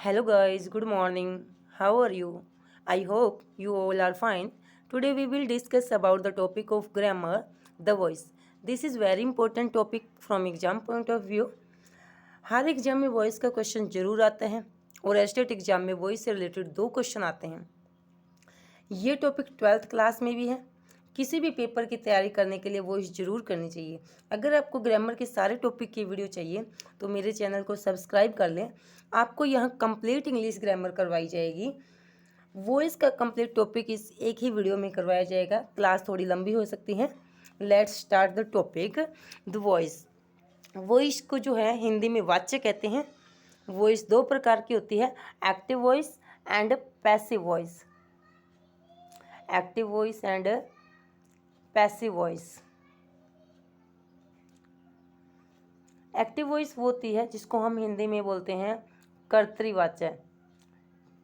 Hello, guys, good morning. How are you? I hope you all are fine. Today we will discuss about the topic of grammar, the voice. This is very important topic from exam point of view. Her exam में voice का question जरूर आता है और state exam में voice से related 2 question आते हैं। ये टॉपिक 12th क्लास में भी है। किसी भी पेपर की तैयारी करने के लिए वॉइस ज़रूर करनी चाहिए। अगर आपको ग्रामर के सारे टॉपिक की वीडियो चाहिए तो मेरे चैनल को सब्सक्राइब कर लें। आपको यहाँ कंप्लीट इंग्लिश ग्रामर करवाई जाएगी। वॉइस का कंप्लीट टॉपिक इस एक ही वीडियो में करवाया जाएगा। क्लास थोड़ी लंबी हो सकती है। Let's start the topic the voice. Voice को जो है हिंदी में वाच्य कहते हैं। वॉइस 2 प्रकार की होती है, active voice and passive voice. Active voice and passive voice. Active voice वो होती है जिसको हम हिंदी में बोलते हैं कर्तृवाच्य।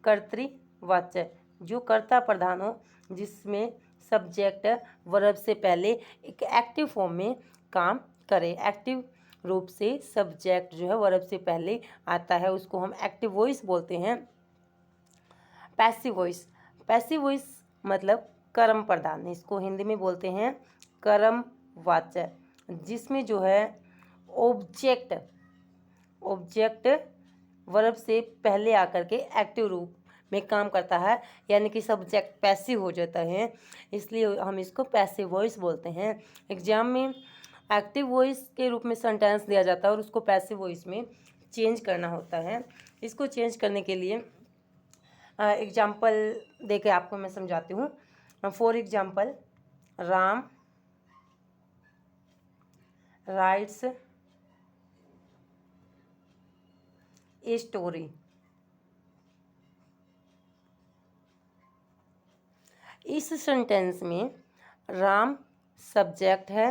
कर्तृवाच्य जो कर्ता प्रधान हो, जिसमें सब्जेक्ट वर्ब से पहले एक एक्टिव फॉर्म में काम करे। एक्टिव रूप से सब्जेक्ट जो है वर्ब से पहले आता है, उसको हम एक्टिव वॉइस बोलते हैं। Passive voice. पैसिव वॉइस मतलब कर्म प्रधान, इसको हिंदी में बोलते हैं कर्मवाच्य, जिसमें जो है ऑब्जेक्ट वर्ब से पहले आकर के एक्टिव रूप में काम करता है, यानी कि सब्जेक्ट पैसिव हो जाता है, इसलिए हम इसको पैसिव वॉइस बोलते हैं। एग्जाम में एक्टिव वॉइस के रूप में सेंटेंस दिया जाता है और उसको पैसिव वॉइस में चेंज करना होता है। इसको चेंज करने के लिए एग्जाम्पल दे के आपको मैं समझाती हूँ। For example, Ram writes a story. इस सेंटेंस में राम सब्जेक्ट है,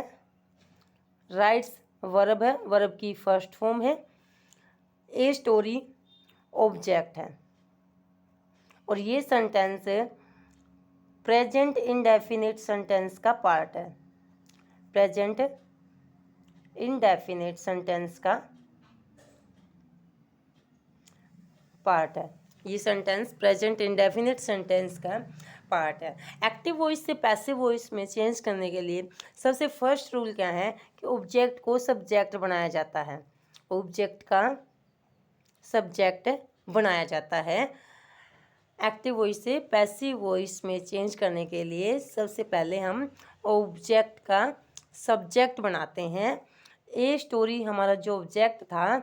राइट्स वर्ब है, वर्ब की फर्स्ट फॉर्म है, ए स्टोरी ऑब्जेक्ट है, और ये सेंटेंस प्रेजेंट इंडेफिनिट सेंटेंस का पार्ट है। प्रेजेंट इंडेफिनिट सेंटेंस का पार्ट है। ये सेंटेंस प्रेजेंट इंडेफिनिट सेंटेंस का पार्ट है। एक्टिव वॉइस से पैसिव वॉइस में चेंज करने के लिए सबसे फर्स्ट रूल क्या है कि ऑब्जेक्ट को सब्जेक्ट बनाया जाता है। ऑब्जेक्ट का सब्जेक्ट बनाया जाता है। एक्टिव वॉइस से पैसिव वॉइस में चेंज करने के लिए सबसे पहले हम ऑब्जेक्ट का सब्जेक्ट बनाते हैं। ए स्टोरी हमारा जो ऑब्जेक्ट था,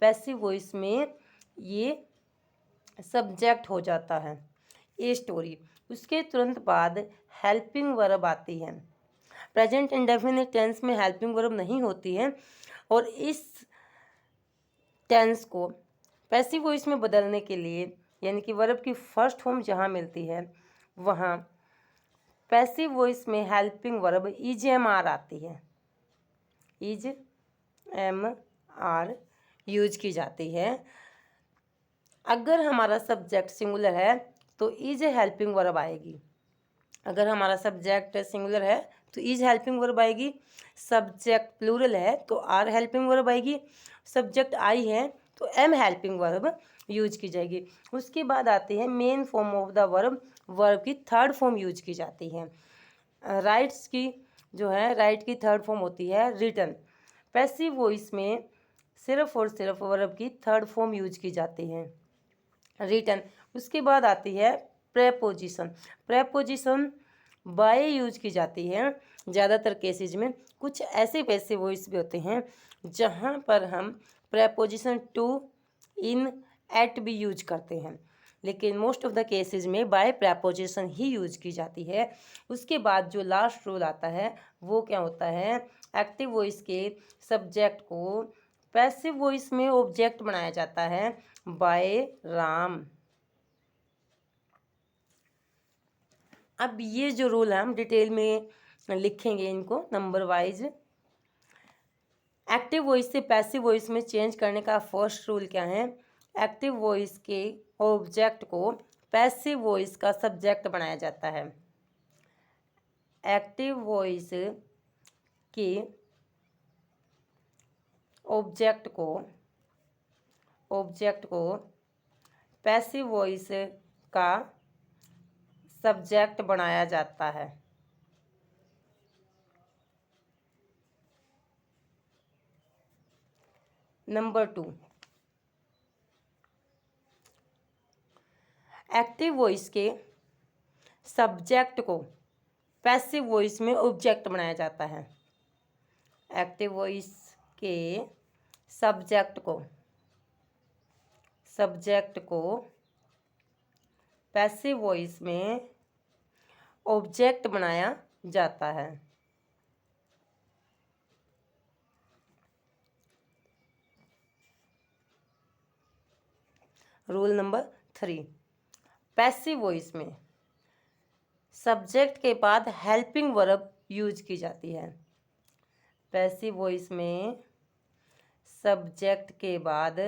पैसिव वॉइस में ये सब्जेक्ट हो जाता है, ए स्टोरी। उसके तुरंत बाद हेल्पिंग वर्ब आती है। प्रेजेंट इंडेफिनिट टेंस में हेल्पिंग वर्ब नहीं होती है, और इस टेंस को पैसिव वॉइस में बदलने के लिए, यानी कि वर्ब की फर्स्ट फॉर्म जहाँ मिलती है वहाँ पैसिव वॉइस में helping verb is am are आती है। इज एम आर यूज की जाती है। अगर हमारा सब्जेक्ट सिंगुलर है तो इज हेल्पिंग वर्ब आएगी। अगर हमारा सब्जेक्ट सिंगुलर है तो इज हेल्पिंग वर्ब आएगी। सब्जेक्ट प्लूरल है तो आर हेल्पिंग वर्ब आएगी। सब्जेक्ट आई है तो एम हेल्पिंग वर्ब यूज की जाएगी। उसके बाद आती है main form of the verb. Verb की थर्ड फॉर्म यूज की जाती है। राइट्स की जो है, राइट की थर्ड फॉर्म होती है रिटन। पैसिव वॉइस में सिर्फ और सिर्फ वर्ब की थर्ड फॉर्म यूज की जाती है, रिटन। उसके बाद आती है प्रेपोजिशन। प्रेपोजिशन बाय यूज की जाती है ज़्यादातर केसेज में। कुछ ऐसे पैसिव वॉइस भी होते हैं जहाँ पर हम प्रेपोजिशन टू, इन, एट भी यूज करते हैं, लेकिन मोस्ट ऑफ द केसेज में बाय प्रेपोजिशन ही यूज की जाती है। उसके बाद जो लास्ट रूल आता है वो क्या होता है, एक्टिव वॉइस के सब्जेक्ट को पैसिव वॉइस में ऑब्जेक्ट बनाया जाता है बाय राम। अब ये जो रूल है हम डिटेल में लिखेंगे इनको नंबर वाइज। एक्टिव वॉइस से पैसिव वॉइस में चेंज करने का फर्स्ट रूल क्या है, एक्टिव वॉइस के ऑब्जेक्ट को पैसिव वॉइस का सब्जेक्ट बनाया जाता है। एक्टिव वॉइस के ऑब्जेक्ट को पैसिव वॉइस का सब्जेक्ट बनाया जाता है। नंबर 2, एक्टिव वॉइस के सब्जेक्ट को पैसिव वॉइस में ऑब्जेक्ट बनाया जाता है। एक्टिव वॉइस के सब्जेक्ट को पैसिव वॉइस में ऑब्जेक्ट बनाया जाता है। रूल नंबर 3, पैसिव वॉइस में सब्जेक्ट के बाद हेल्पिंग वर्ब यूज की जाती है। पैसिव वॉइस में सब्जेक्ट के बाद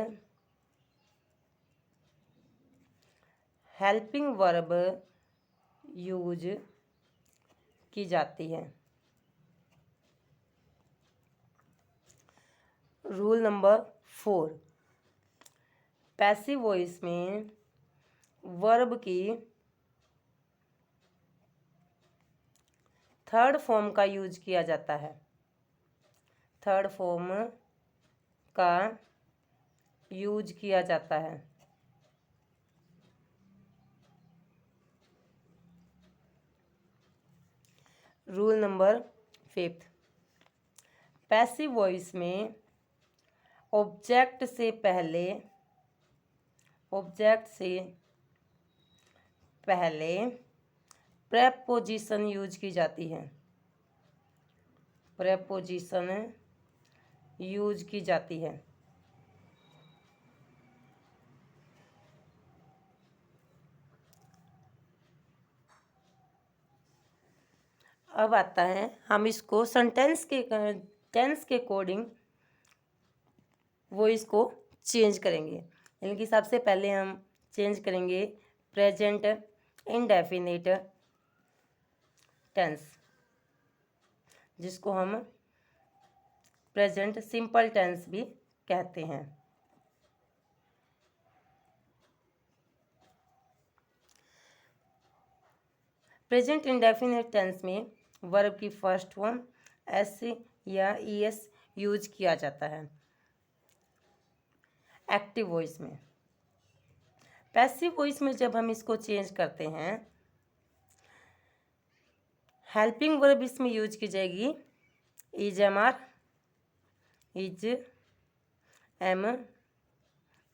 हेल्पिंग वर्ब यूज की जाती है। रूल नंबर 4, पैसिव वॉइस में वर्ब की थर्ड फॉर्म का यूज किया जाता है। थर्ड फॉर्म का यूज किया जाता है। रूल नंबर 5, पैसिव वॉइस में ऑब्जेक्ट से पहले प्रेपोजिशन यूज की जाती है। प्रेपोजिशन यूज की जाती है। अब आता है हम इसको टेंस के अकॉर्डिंग वॉइस को चेंज करेंगे। यानी कि सबसे पहले हम चेंज करेंगे प्रेजेंट इंडेफिनिट टेंस, जिसको हम प्रेजेंट सिंपल टेंस भी कहते हैं। प्रेजेंट इंडेफिनिट टेंस में वर्ब की फर्स्ट फॉर्म एस या ईएस यूज किया जाता है। एक्टिव वॉइस में, पैसिव वॉइस में जब हम इसको चेंज करते हैं, हेल्पिंग वर्ब इसमें यूज की जाएगी इज एम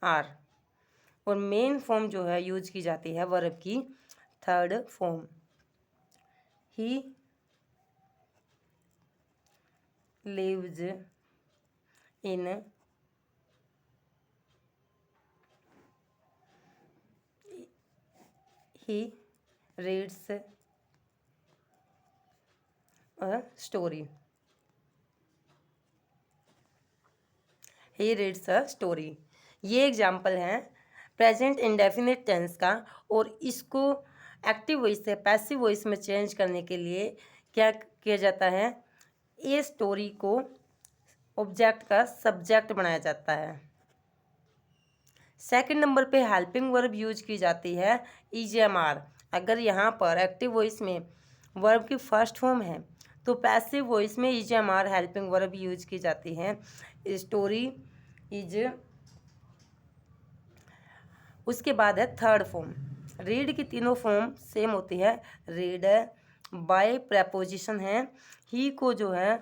आर, और मेन फॉर्म जो है यूज की जाती है वर्ब की third form he lives in, he reads a story. He reads a story. ये एग्जाम्पल है प्रेजेंट इंडेफिनिट टेंस का, और इसको एक्टिव वॉइस से पैसिव वॉइस में चेंज करने के लिए क्या किया जाता है, ये स्टोरी को ऑब्जेक्ट का सब्जेक्ट बनाया जाता है। सेकंड नंबर पे हेल्पिंग वर्ब यूज की जाती है ईजेएमआर। अगर यहाँ पर एक्टिव वॉइस में वर्ब की फर्स्ट फॉर्म है तो पैसिव वॉइस में ईजेएमआर हेल्पिंग वर्ब यूज की जाती है। स्टोरी इज, उसके बाद है थर्ड फॉर्म। रीड की तीनों फॉर्म सेम होती है। रीड बाय प्रेपोजिशन है, ही को जो है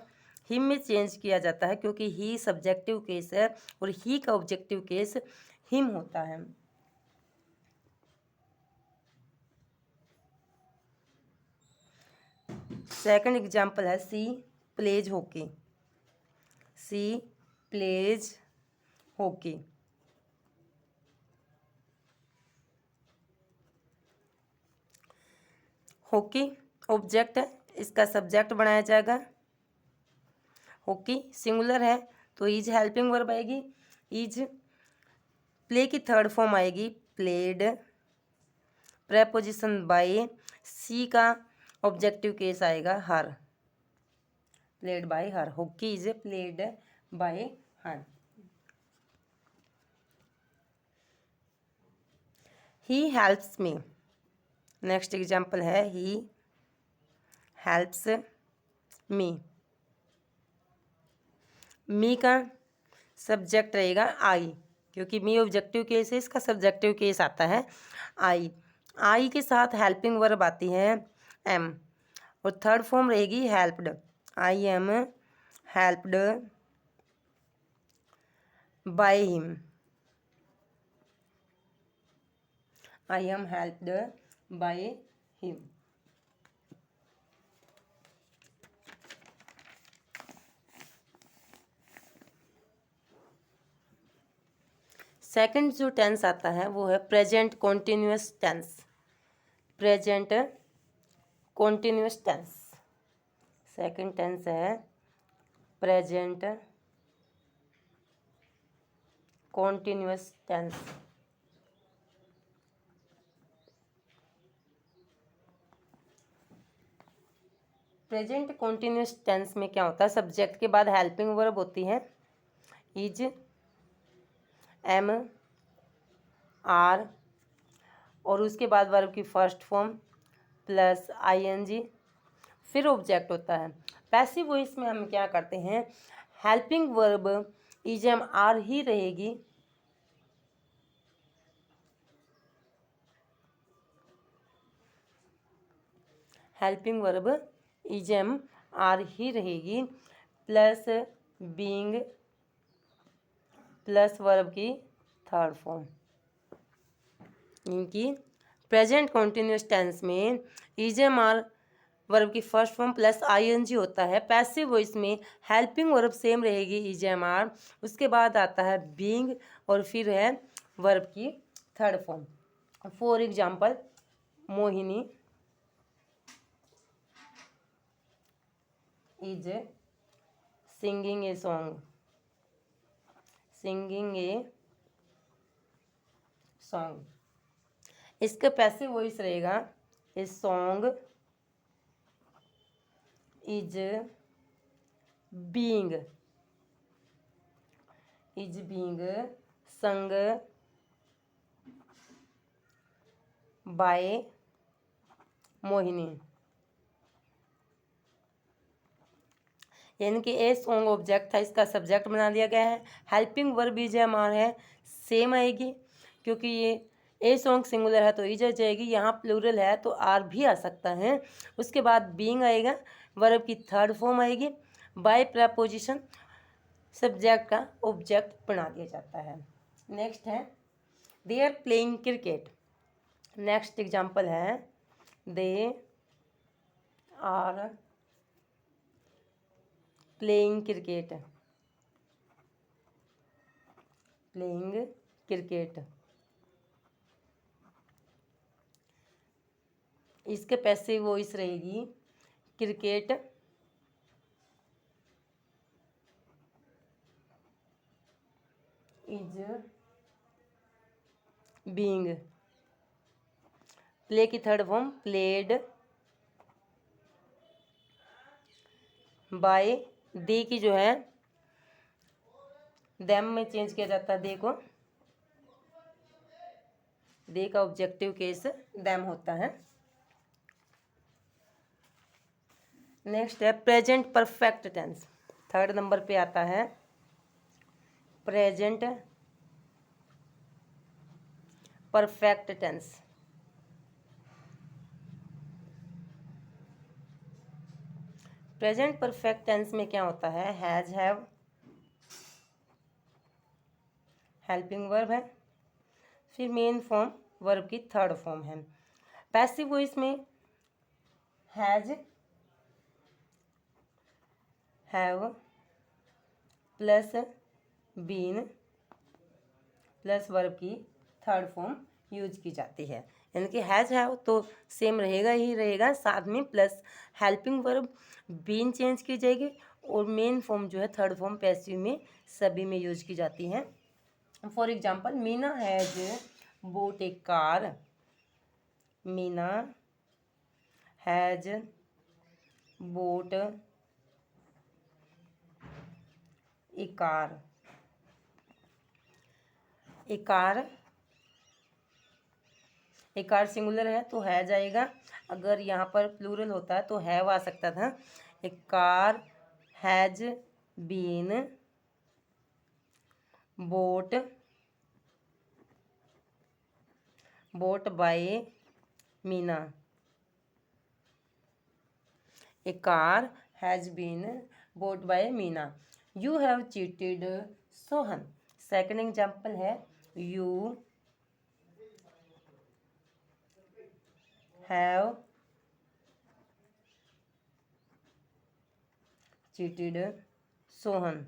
हिम में चेंज किया जाता है क्योंकि ही सब्जेक्टिव केस है और ही का ऑब्जेक्टिव केस हिम होता है। सेकंड एग्जाम्पल है she plays hockey. She plays hockey. Hockey object है, इसका सब्जेक्ट बनाया जाएगा। हॉकी सिंगुलर है तो इज हेल्पिंग वर्ब आएगी। इज प्ले की थर्ड फॉर्म आएगी प्लेड, प्रेपोजिशन बाय, सी का ऑब्जेक्टिव केस आएगा her, played by her. Hockey is played by her. He helps me. Next example है ही हेल्प्स मी। मी का subject रहेगा आई, क्योंकि मी ऑब्जेक्टिव केस है, इसका सब्जेक्टिव केस आता है आई। आई के साथ हेल्पिंग वर्ब आती है एम, और थर्ड फॉर्म रहेगी helped. I am helped by him. I am helped by him. Second जो टेंस आता है वो है present continuous tense. Present continuous tense second tense है present continuous tense. Present continuous tense में क्या होता है, सब्जेक्ट के बाद हेल्पिंग वर्ब होती है इज, एम, आर, और उसके बाद वर्ब की फर्स्ट फॉर्म प्लस आईएनजी, फिर ऑब्जेक्ट होता है। पैसिव वॉइस में हम क्या करते हैं, helping verb is am are ही रहेगी, helping verb is am are ही रहेगी, प्लस बीइंग प्लस वर्ब की थर्ड फॉर्म। इनकी प्रेजेंट कॉन्टिन्यूअस टेंस में इज एम आर वर्ब की फर्स्ट फॉर्म प्लस आईएनजी होता है। पैसिव वॉइस में हेल्पिंग वर्ब सेम रहेगी इज एम आर, उसके बाद आता है बीइंग और फिर है वर्ब की third form. For example Mohini is singing a song, singing a song. इसका पैसिव वॉइस रहेगा a song is being sung bye Mohini. यानी कि ए सॉन्ग ऑब्जेक्ट था, इसका सब्जेक्ट बना दिया गया है। Helping verb is am are है, सेम आएगी, क्योंकि ये ए सॉन्ग सिंगुलर है तो इज आ जाएगी, यहाँ प्लूरल है तो आर भी आ सकता है। उसके बाद बीइंग आएगा, वर्ब की थर्ड फॉर्म आएगी, बाय प्रपोजिशन सब्जेक्ट का ऑब्जेक्ट बना दिया जाता है। नेक्स्ट है they are playing cricket. Next example है they are playing cricket, playing cricket. इसके पैसिव वॉइस रहेगी क्रिकेट इज बीइंग, प्ले की third form played by, they की जो है देम में चेंज किया जाता है, दे को, दे का ऑब्जेक्टिव केस देम होता है। नेक्स्ट है present perfect tense, third number पे आता है present perfect tense. Present perfect tense में क्या होता है, हैज, हैव, हेल्पिंग वर्ब है, फिर मेन फॉर्म वर्ब की थर्ड फॉर्म है। पैसिव वॉइस में has, have plus been plus verb की थर्ड फॉर्म यूज की जाती है। यानी कि हैज, हैव तो सेम रहेगा ही रहेगा, साथ में plus helping verb been change की जाएगी, और मेन फॉर्म जो है थर्ड फॉर्म पैसिव में सभी में यूज की जाती है। For example Meena has boat A car, Meena has boat A car. A car एक कार सिंगुलर है तो हैज आएगा, अगर यहाँ पर प्लूरल होता है तो हैव आ सकता था। एक car has been bought by Meena. A car has been bought by Meena. You have cheated Sohan. Second example है you have cheated Sohan.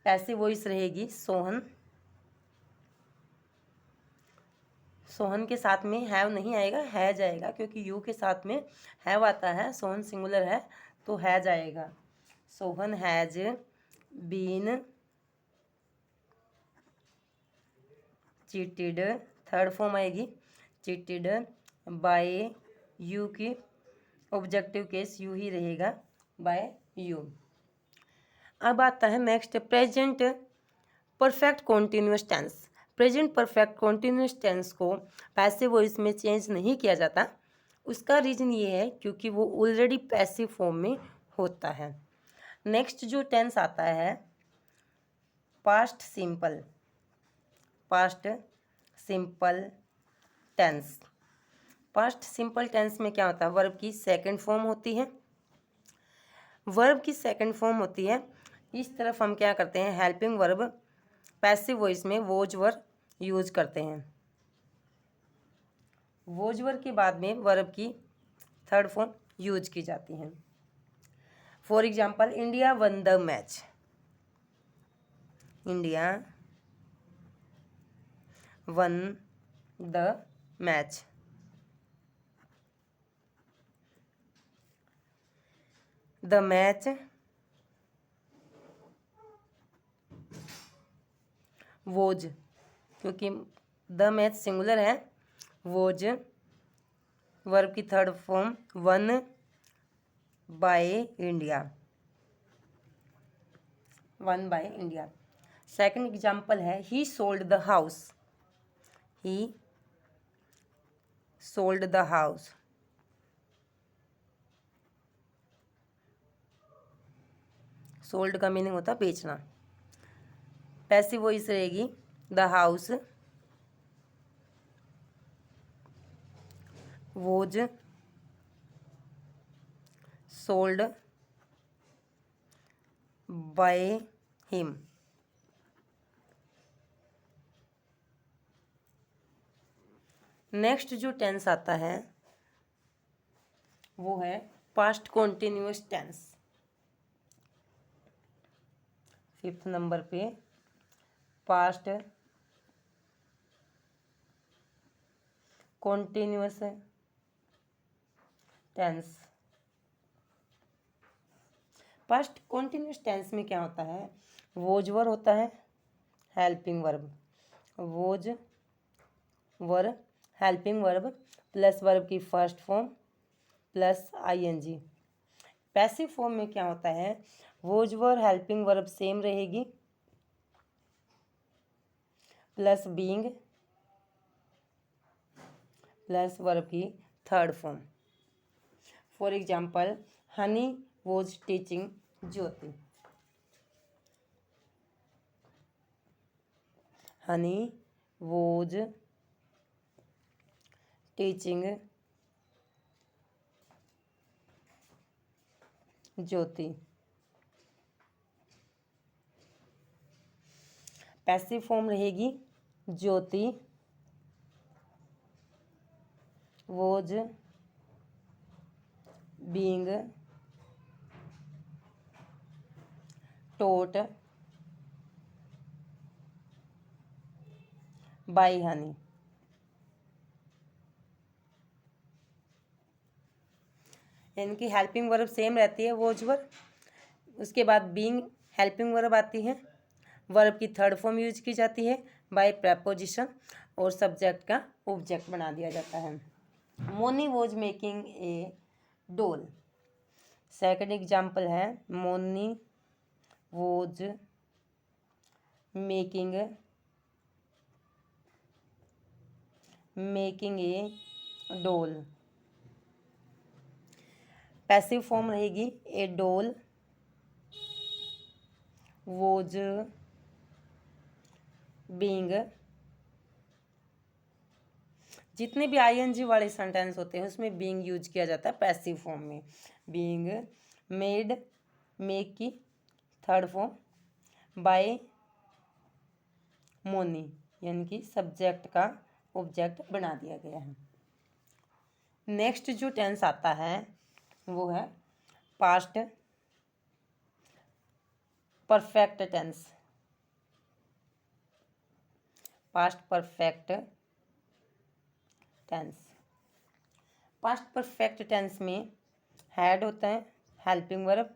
Passive voice रहेगी सोहन। सोहन के साथ में हैव नहीं आएगा, हैज आएगा, क्योंकि यू के साथ में हैव आता है, सोहन सिंगुलर है तो हैज आएगा। Sohan has been cheated, third form आएगी चीटेड बाय यू की ऑब्जेक्टिव केस यू ही रहेगा, बाय यू। अब आता है next present perfect continuous tense. Present perfect continuous tense को पैसिव वॉइस में चेंज नहीं किया जाता। उसका रीज़न ये है क्योंकि वो ऑलरेडी पैसिव फॉर्म में होता है। नेक्स्ट जो टेंस आता है past simple. Past simple tense. Past simple tense में क्या होता है, वर्ब की सेकंड फॉर्म होती है। वर्ब की सेकंड फॉर्म होती है। इस तरफ हम क्या करते हैं, हेल्पिंग वर्ब पैसिव वॉइस में वोज वर्ब यूज करते हैं। वोज वर्ब के बाद में वर्ब की थर्ड फॉर्म यूज की जाती है। For example India won the match. India won the match. The match was, क्योंकि द मैच सिंगुलर है, वोज वर्ब की third form won by India. Won by India. Second example है he sold the house. He sold the house. Sold का meaning होता है बेचना। Passive voice रहेगी the house was sold by him. Next जो tense आता है वो है past continuous tense. Fifth number पे past continuous tense. Past continuous tense में क्या होता है, वोज वर्ब होता है, helping verb. Was verb helping verb plus verb की first form plus ING. Passive form में क्या होता है, was verb helping verb same रहेगी प्लस बीइंग प्लस वर्ब की third form. For example Honey was teaching Jyoti. Honey was teaching Jyoti. Passive form रहेगी Jyoti was being taught by Honey. इनकी helping verb same रहती है वोज वर्ब, उसके बाद बीइंग हेल्पिंग वर्ब आती है, वर्ब की थर्ड फॉर्म यूज की जाती है बाय प्रेपोजिशन और सब्जेक्ट का ऑब्जेक्ट बना दिया जाता है। मोनी वॉज मेकिंग ए डोल। सेकंड एग्जाम्पल है मोनी वॉज मेकिंग ए डोल। पैसिव फॉर्म रहेगी ए डोल वोज बीइंग। जितने भी आईएनजी वाले सेंटेंस होते हैं उसमें बीइंग यूज किया जाता है पैसिव फॉर्म में। बीइंग मेड, मेक की थर्ड फॉर्म बाय मोनी, यानी कि सब्जेक्ट का ऑब्जेक्ट बना दिया गया है। नेक्स्ट जो टेंस आता है वो है past perfect tense. Past perfect tense. Past perfect tense में हैड होता है हेल्पिंग वर्ब,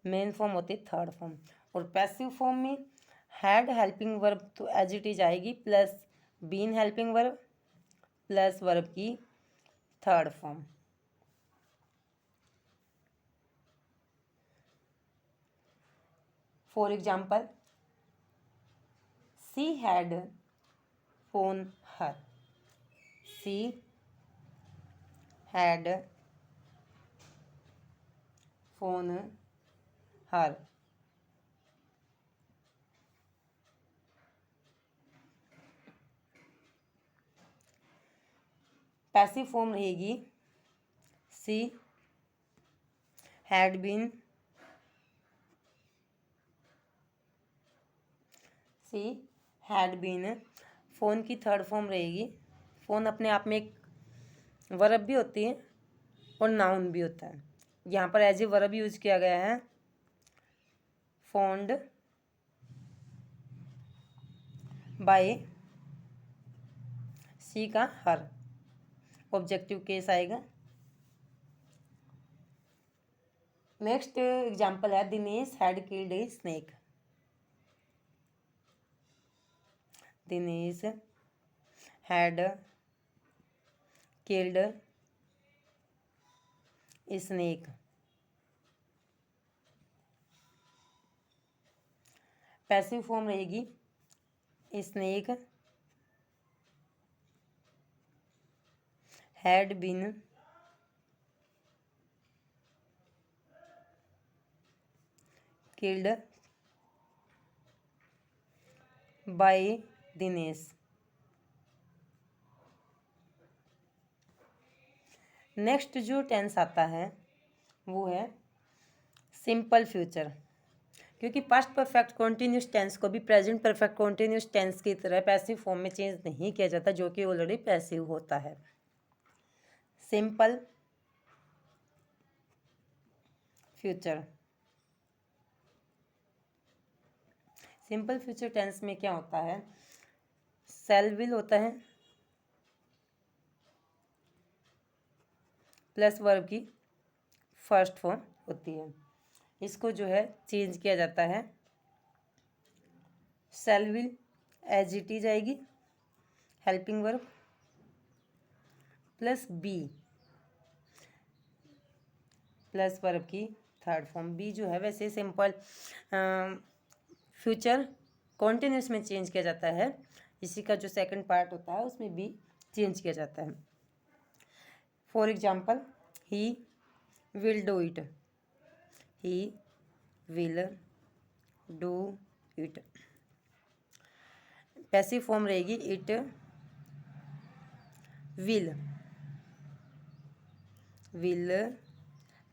मेन फॉर्म होती है थर्ड फॉर्म। और पैसिव फॉर्म में हैड हेल्पिंग वर्ब तो एज इट इज आएगी plus been helping verb plus verb की third form. For example she had phone her. She had phone her. Passive form रहेगी she had been. She had been phone की third form रहेगी। Phone अपने आप में एक verb भी होती है और नाउन भी होता है। यहाँ पर एज ए वर्ब यूज किया गया है फोन्ड बाय सी का हर, ऑब्जेक्टिव केस आएगा। नेक्स्ट एग्जाम्पल है Dinesh had killed a snake. Dinesh had killed a snake. Passive form रहेगी snake had been killed by Dinesh. Next जो टेंस आता है वो है सिंपल फ्यूचर। क्योंकि पास्ट परफेक्ट कॉन्टिन्यूस टेंस को भी प्रेजेंट परफेक्ट कॉन्टिन्यूस टेंस की तरह पैसिव फॉर्म में चेंज नहीं किया जाता, जो कि ऑलरेडी पैसिव होता है। Simple future. Simple future tense में क्या होता है, सेल विल होता है प्लस वर्ब की फर्स्ट फॉर्म होती है। इसको जो है चेंज किया जाता है, shall will as it is आएगी helping verb plus be plus verb की थर्ड फॉर्म। बी जो है वैसे सिंपल फ्यूचर कॉन्टिन्यूस में चेंज किया जाता है, इसी का जो सेकंड पार्ट होता है उसमें बी चेंज किया जाता है। For example he will do it. He will do it. Passive form रहेगी it will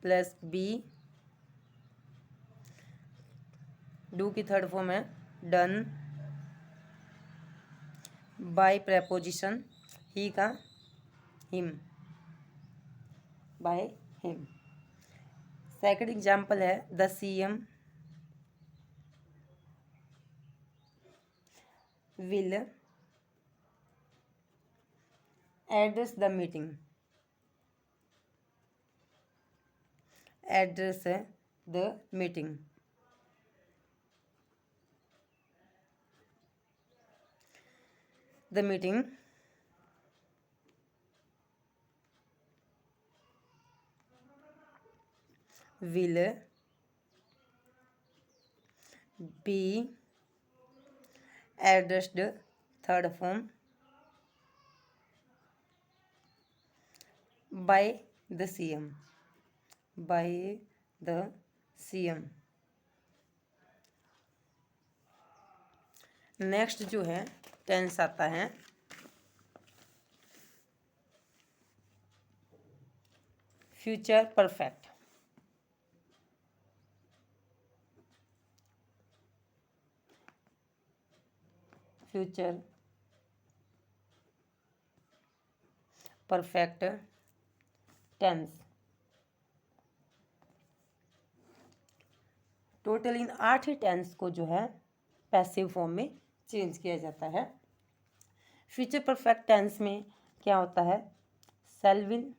plus be, do की थर्ड फॉर्म है डन बाय प्रेपोजिशन ही का him, by him. Second example है the CM will address the meeting. Address है the meeting. The meeting will be addressed, third form, by the CM, by the CM. Next जो है tense आता है future perfect. Future perfect tense. Total इन 8 ही tense को जो है passive form में change किया जाता है। फ्यूचर परफेक्ट टेंस में क्या होता है, शैल will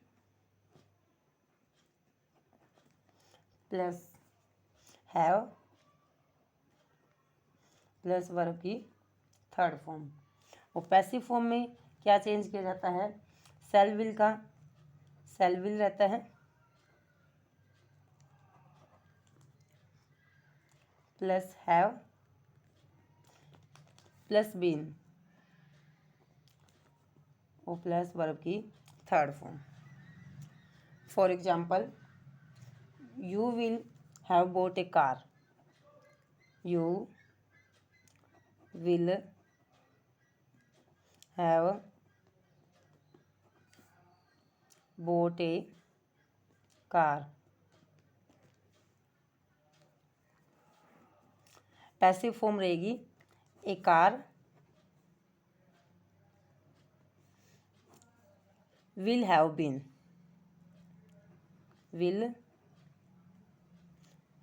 plus have plus verb की थर्ड फॉर्म। और पैसिव फॉर्म में क्या चेंज किया जाता है, शैल विल का शैल विल रहता है प्लस हैव प्लस बीन और प्लस वर्ब की third form. For example, you will have bought a car, you will have bought a car। Passive form रहेगी a car will have been, will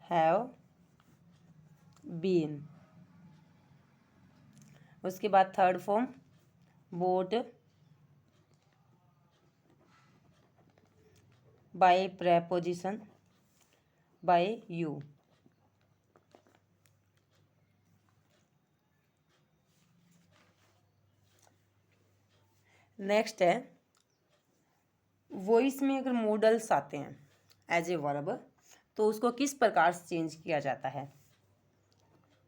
have been. उसके बाद third form bought by preposition by you. Next है voice में अगर models आते हैं as a verb तो उसको किस प्रकार से चेंज किया जाता है।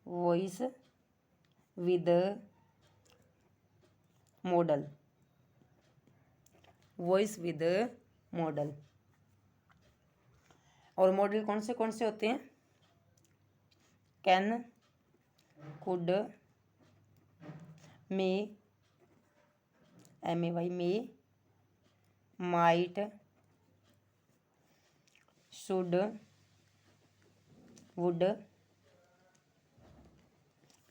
Voice with modal, voice with modal. और मॉडल कौन से होते हैं, can, could, may, MAY may, might, should, would,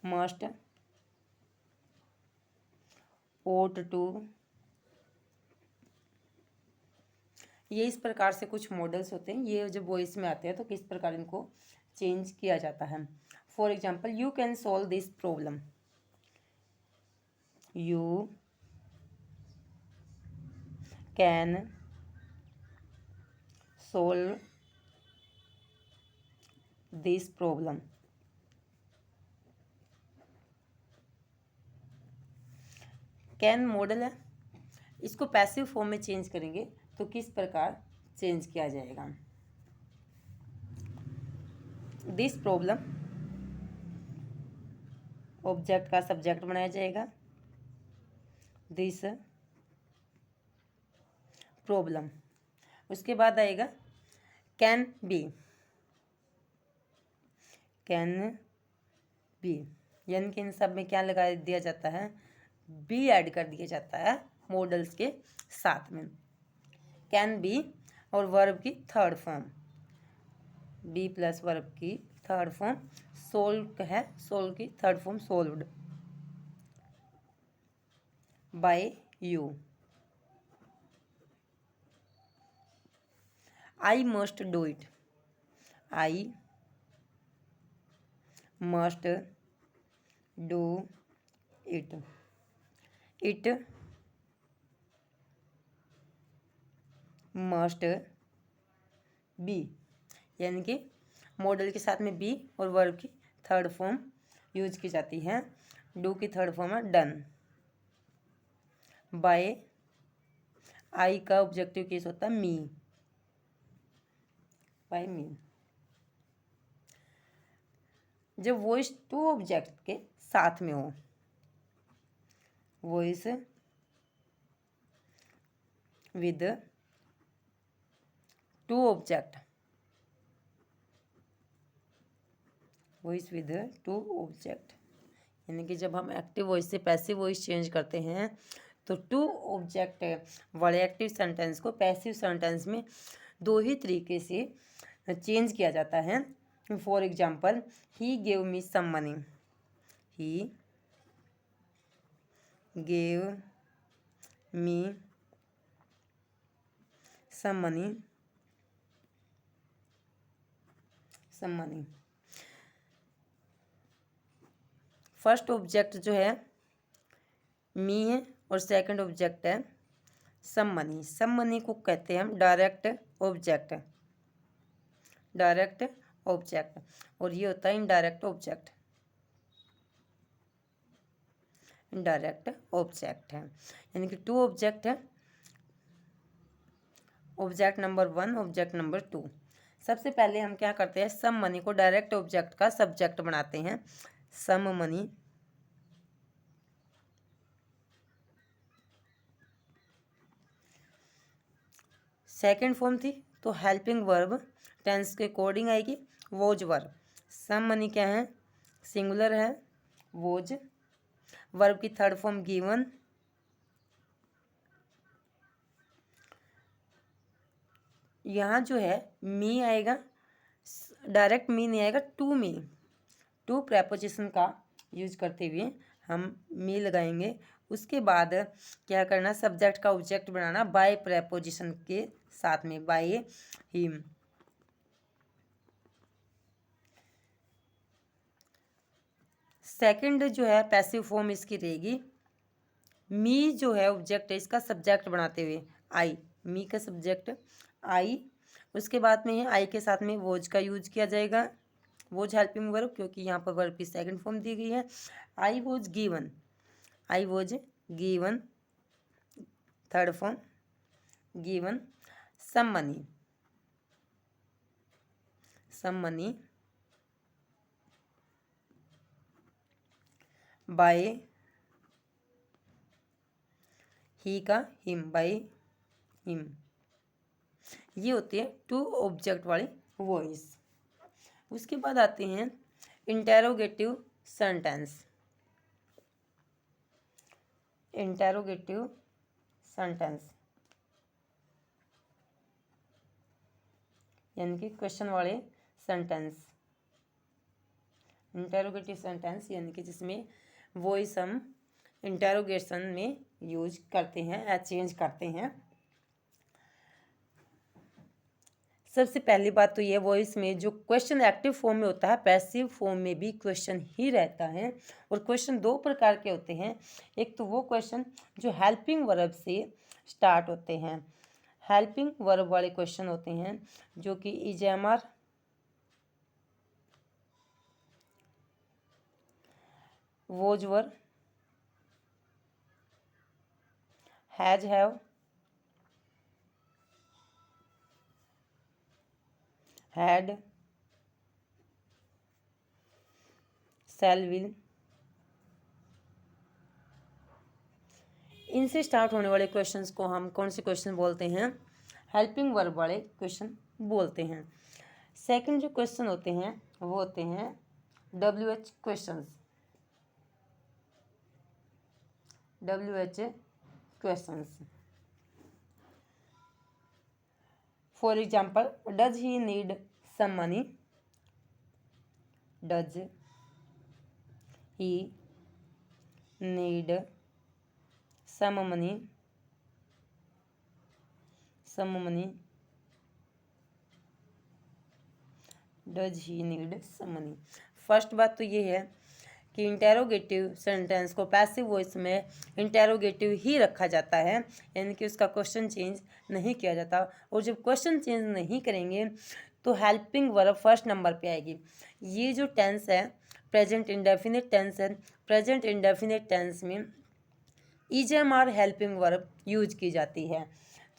must, ought to. ये इस प्रकार से कुछ मॉडल्स होते हैं। ये जब वॉइस में आते हैं तो किस प्रकार इनको चेंज किया जाता है। For example, you can solve this problem, you can solve this problem. Can model है, इसको पैसिव फॉर्म में चेंज करेंगे तो किस प्रकार चेंज किया जाएगा। दिस प्रॉब्लम ऑब्जेक्ट का सब्जेक्ट बनाया जाएगा, दिस प्रॉब्लम। उसके बाद आएगा कैन बी, कैन बी, यानी कि इन सब में क्या लगा दिया जाता है, बी ऐड कर दिया जाता है मॉडल्स के साथ में। कैन बी और वर्ब की third form, be plus verb की थर्ड फॉर्म, सोल्व है, सोल्व की third form solved by you. I must do it, I must do it, it must be, यानी कि मॉडल के साथ में बी और वर्ब की थर्ड फॉर्म यूज की जाती है। डू की थर्ड फॉर्म है डन। बाय, आई का ऑब्जेक्टिव केस होता है मी, बाय मी। जब वॉइस टू ऑब्जेक्ट के साथ में हो voice with two object, voice with two object, यानी कि जब हम एक्टिव वॉइस से पैसिव वॉइस चेंज करते हैं तो टू ऑब्जेक्ट वाले एक्टिव सेंटेंस को पैसिव सेंटेंस में दो ही तरीके से चेंज किया जाता है। For example, he gave me some money, he gave me some money, some money. First object जो है मी है और सेकंड ऑब्जेक्ट है सम मनी। सम मनी को कहते हैं हम डायरेक्ट ऑब्जेक्ट, डायरेक्ट ऑब्जेक्ट, और ये होता है इनडायरेक्ट ऑब्जेक्ट, इनडायरेक्ट ऑब्जेक्ट है, यानी कि टू ऑब्जेक्ट है, ऑब्जेक्ट नंबर 1, ऑब्जेक्ट नंबर 2। सबसे पहले हम क्या करते हैं, सम मनी को डायरेक्ट ऑब्जेक्ट का सब्जेक्ट बनाते हैं। सम मनी सेकंड फॉर्म थी तो हेल्पिंग वर्ब टेंस के अकॉर्डिंग आएगी, वोज वर्ब। सम मनी क्या है, सिंगुलर है, वोज। वर्ब की थर्ड फॉर्म गिवन, यहाँ जो है मी आएगा, डायरेक्ट मी नहीं आएगा, टू मी, टू प्रेपोजिशन का यूज करते हुए हम मी लगाएंगे। उसके बाद क्या करना, सब्जेक्ट का ऑब्जेक्ट बनाना बाय प्रेपोजिशन के साथ में, बाय हिम। सेकंड जो है पैसिव फॉर्म इसकी रहेगी, मी जो है ऑब्जेक्ट है इसका सब्जेक्ट बनाते हुए आई, मी का सब्जेक्ट आई। उसके बाद में है आई के साथ में वोज का यूज किया जाएगा, वोज हेल्पिंग वर्ब, क्योंकि यहाँ पर वर्ब की सेकंड फॉर्म दी गई है। I was given, I was given, third form given. Some money, some money by he का हिम, बाय हिम। ये होती है टू ऑब्जेक्ट वाली वॉइस। उसके बाद आते हैं इंटेरोगेटिव सेंटेंस, इंटेरोगेटिव सेंटेंस यानी कि क्वेश्चन वाले सेंटेंस। इंटेरोगेटिव सेंटेंस यानी कि जिसमें वॉइस हम इंटेरोगेशन में यूज करते हैं या चेंज करते हैं। सबसे पहली बात तो ये, वॉइस में जो क्वेश्चन एक्टिव फॉर्म में होता है, पैसिव फॉर्म में भी क्वेश्चन ही रहता है। और क्वेश्चन दो प्रकार के होते हैं, एक तो वो क्वेश्चन जो हेल्पिंग वर्ब से स्टार्ट होते हैं, हेल्पिंग वर्ब वाले क्वेश्चन होते हैं जो कि is was were, has have, had, shall will, इनसे स्टार्ट होने वाले क्वेश्चंस को हम कौन से क्वेश्चन बोलते हैं, हेल्पिंग वर्ब वाले क्वेश्चन बोलते हैं। सेकंड जो क्वेश्चन होते हैं वो होते हैं WH questions, WH questions. For example, does he need some money, does he need some money, some money, does he need some money. First बात तो ये है कि इंटेरोगेटिव सेंटेंस को पैसिव वॉइस में इंटेरोगेटिव ही रखा जाता है, यानी कि उसका क्वेश्चन चेंज नहीं किया जाता। और जब क्वेश्चन चेंज नहीं करेंगे तो हेल्पिंग वर्ब फर्स्ट नंबर पे आएगी। ये जो टेंस है प्रेजेंट इंडेफिनिट टेंस है, प्रेजेंट इंडेफिनिट टेंस में ईजेएमआर हेल्पिंग वर्ब यूज की जाती है।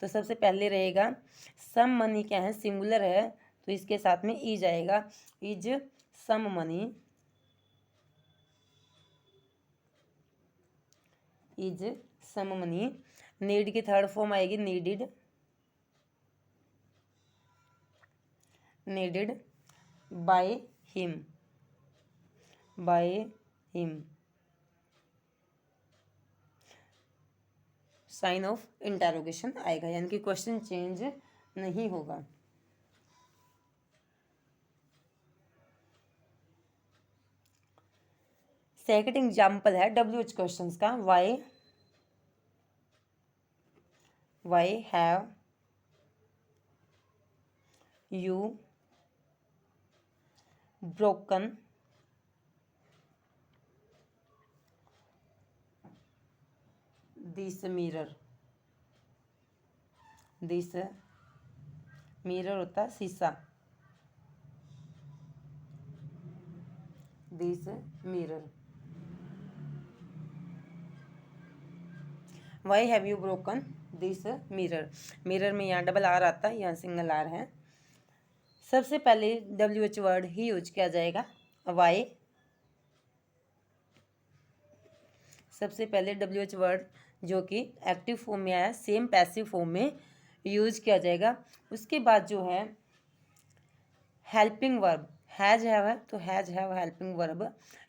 तो सबसे पहले रहेगा सम मनी, क्या है, सिंगुलर है, तो इसके साथ में इज आएगा, is some money, is some money. Need की थर्ड फॉर्म आएगी needed, needed by him, by him, sign of interrogation आएगा, यानी कि क्वेश्चन चेंज नहीं होगा। सेकंड एग्जाम्पल है WH क्वेश्चंस का। Why have you broken this mirror. This mirror होता है शीशा, this mirror. Why have you broken this mirror. Mirror में यहाँ डबल आर आता है, यहाँ सिंगल आर है। सबसे पहले WH वर्ड ही यूज किया जाएगा, वाई। सबसे पहले WH वर्ड जो कि एक्टिव फॉर्म में आया, सेम पैसिव फॉर्म में यूज किया जाएगा। उसके बाद जो है हेल्पिंग वर्ब, हैज हैव है तो has have helping verb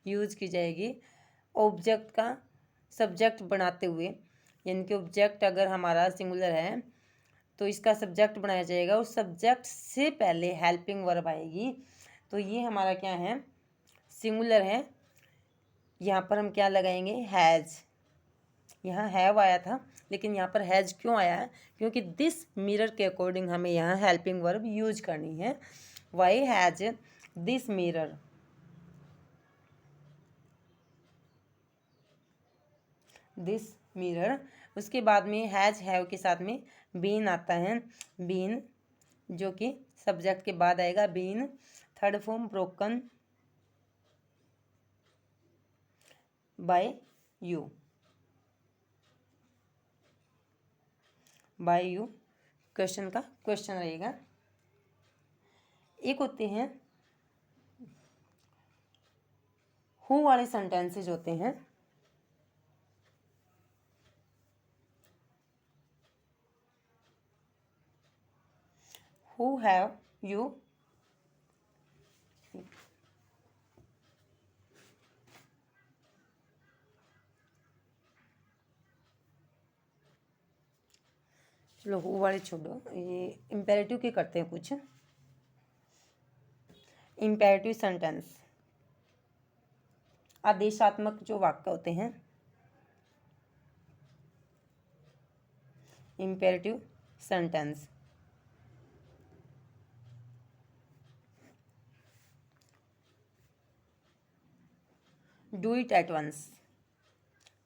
use की जाएगी ऑब्जेक्ट का सब्जेक्ट बनाते हुए। यानी कि ऑब्जेक्ट अगर हमारा सिंगुलर है तो इसका सब्जेक्ट बनाया जाएगा, उस सब्जेक्ट से पहले हेल्पिंग वर्ब आएगी। तो ये हमारा क्या है, सिंगुलर है। यहाँ पर हम क्या लगाएंगे, हैज़। यहाँ हैव आया था लेकिन यहाँ पर हैज़ क्यों आया है, क्योंकि दिस मिरर के अकॉर्डिंग हमें यहाँ हेल्पिंग वर्ब यूज करनी है। Why has this mirror, this mirror. उसके बाद में हैज हैव के साथ में बीन आता है, बीन जो कि सब्जेक्ट के बाद आएगा, been. Third form broken by you, by you question का क्वेश्चन रहेगा। एक होते हैं हु वाले सेंटेंसेज होते हैं। हु हैव यू, चलो हु वाले छोड़ो, ये इम्पेरेटिव के करते हैं कुछ। इम्पेरेटिव सेंटेंस आदेशात्मक जो वाक्य होते हैं, imperative sentence. Do it at once,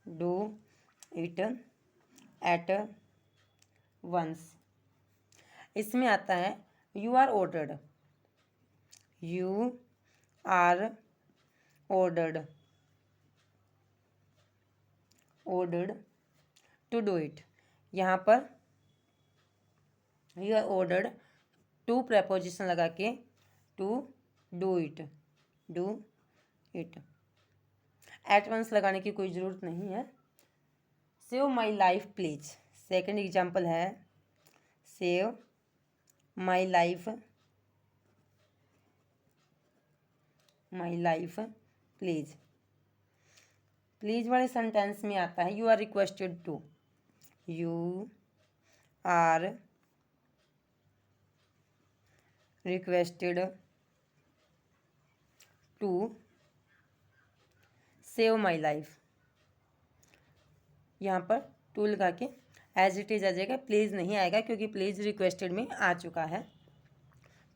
do it at once. इसमें आता है you are ordered, you are ordered, ordered to do it. यहाँ पर you are ordered to preposition लगा के to do it, do it. At once लगाने की कोई ज़रूरत नहीं है। Save my life please, second example है save my life, my life please. Please वाले सेंटेंस में आता है you are requested to, you are requested to save my life. यहाँ पर टू लगा के एज इट इज आ जाएगा, प्लीज़ नहीं आएगा क्योंकि प्लीज़ रिक्वेस्टेड में आ चुका है।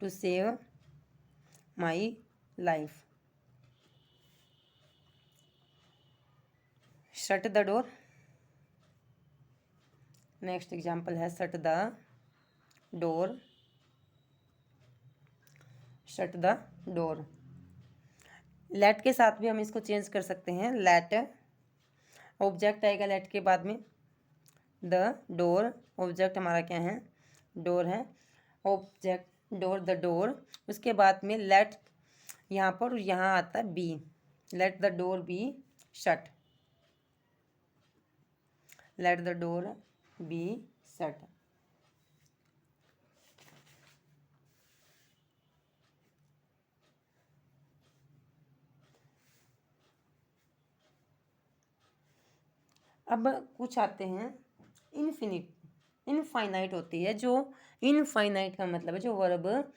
To save my life. Shut the door, next example है shut the door, shut the door. Let के साथ भी हम इसको चेंज कर सकते हैं, लेट ऑब्जेक्ट आएगा लेट के बाद में, द डोर ऑब्जेक्ट हमारा क्या है, डोर है, ऑब्जेक्ट डोर द डोर। उसके बाद में लेट यहाँ पर, यहाँ आता है be, let the door be shut. Let the door be shut. अब कुछ आते हैं इनफिनिट। इनफाइनाइट होती है जो, इनफाइनाइट का मतलब है जो वर्ब